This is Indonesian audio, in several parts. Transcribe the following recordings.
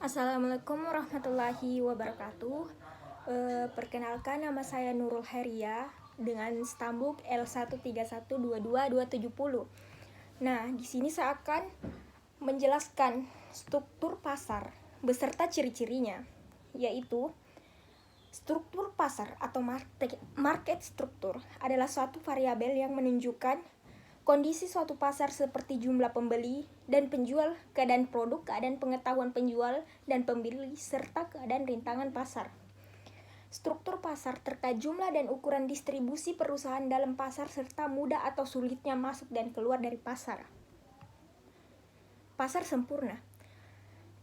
Assalamualaikum warahmatullahi wabarakatuh. Perkenalkan, nama saya Nurul Heria dengan stambuk L131222270. Nah, di sini saya akan menjelaskan struktur pasar beserta ciri-cirinya, yaitu struktur pasar atau market struktur adalah suatu variabel yang menunjukkan kondisi suatu pasar seperti jumlah pembeli dan penjual, keadaan produk, keadaan pengetahuan penjual dan pembeli, serta keadaan rintangan pasar. Struktur pasar terkait jumlah dan ukuran distribusi perusahaan dalam pasar serta mudah atau sulitnya masuk dan keluar dari pasar. Pasar sempurna.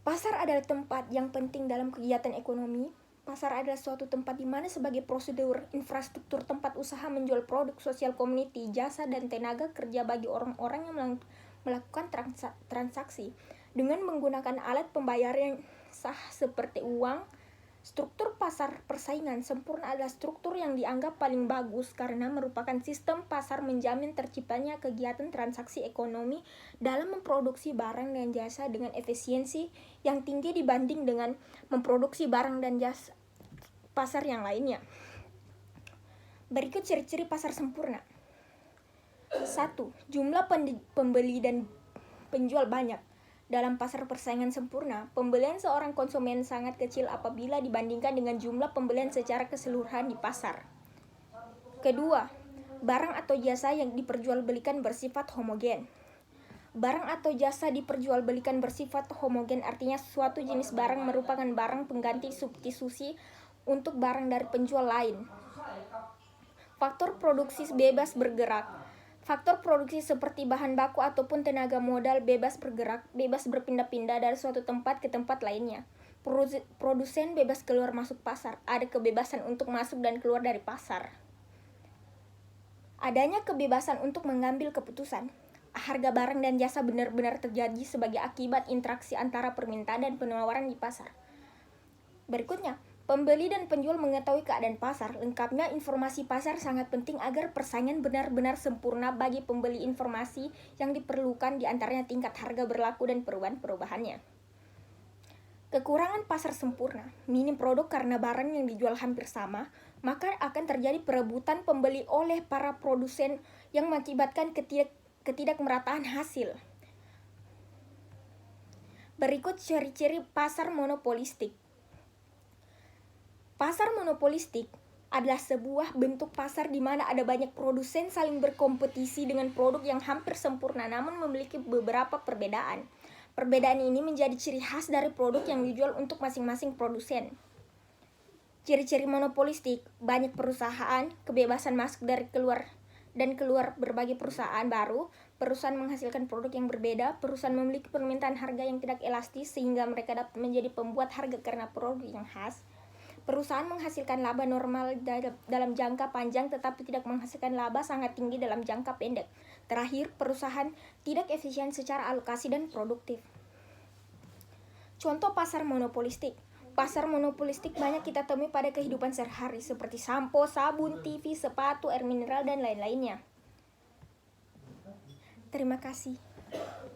Pasar adalah tempat yang penting dalam kegiatan ekonomi. Pasar adalah suatu tempat di mana sebagai prosedur infrastruktur tempat usaha menjual produk sosial community, jasa, dan tenaga kerja bagi orang-orang yang melakukan transaksi dengan menggunakan alat pembayaran yang sah seperti uang. Struktur pasar persaingan sempurna adalah struktur yang dianggap paling bagus karena merupakan sistem pasar menjamin terciptanya kegiatan transaksi ekonomi dalam memproduksi barang dan jasa dengan efisiensi yang tinggi dibanding dengan memproduksi barang dan jasa pasar yang lainnya. Berikut ciri-ciri pasar sempurna. 1. Jumlah pembeli dan penjual banyak. Dalam pasar persaingan sempurna, pembelian seorang konsumen sangat kecil apabila dibandingkan dengan jumlah pembelian secara keseluruhan di pasar. Kedua, barang atau jasa yang diperjualbelikan bersifat homogen. Barang atau jasa diperjualbelikan bersifat homogen artinya suatu jenis barang merupakan barang pengganti substitusi untuk barang dari penjual lain. Faktor produksi bebas bergerak. Faktor produksi seperti bahan baku ataupun tenaga modal bebas bergerak, bebas berpindah-pindah dari suatu tempat ke tempat lainnya. Produsen bebas keluar masuk pasar, ada kebebasan untuk masuk dan keluar dari pasar. Adanya kebebasan untuk mengambil keputusan. Harga barang dan jasa benar-benar terjadi sebagai akibat interaksi antara permintaan dan penawaran di pasar. Berikutnya, pembeli dan penjual mengetahui keadaan pasar. Lengkapnya, informasi pasar sangat penting agar persaingan benar-benar sempurna. Bagi pembeli, informasi yang diperlukan diantaranya tingkat harga berlaku dan perubahan-perubahannya. Kekurangan pasar sempurna. Minim produk karena barang yang dijual hampir sama, maka akan terjadi perebutan pembeli oleh para produsen yang mengakibatkan ketidakmerataan hasil. Berikut ciri-ciri pasar monopolistik. Pasar monopolistik adalah sebuah bentuk pasar di mana ada banyak produsen saling berkompetisi dengan produk yang hampir sempurna namun memiliki beberapa perbedaan. Perbedaan ini menjadi ciri khas dari produk yang dijual untuk masing-masing produsen. Ciri-ciri monopolistik: banyak perusahaan, kebebasan masuk dari keluar berbagai perusahaan baru, perusahaan menghasilkan produk yang berbeda, perusahaan memiliki permintaan harga yang tidak elastis sehingga mereka dapat menjadi pembuat harga karena produk yang khas. Perusahaan menghasilkan laba normal dalam jangka panjang tetapi tidak menghasilkan laba sangat tinggi dalam jangka pendek. Terakhir, perusahaan tidak efisien secara alokasi dan produktif. Contoh pasar monopolistik. Pasar monopolistik banyak kita temui pada kehidupan sehari-hari seperti sampo, sabun, TV, sepatu, air mineral, dan lain-lainnya. Terima kasih.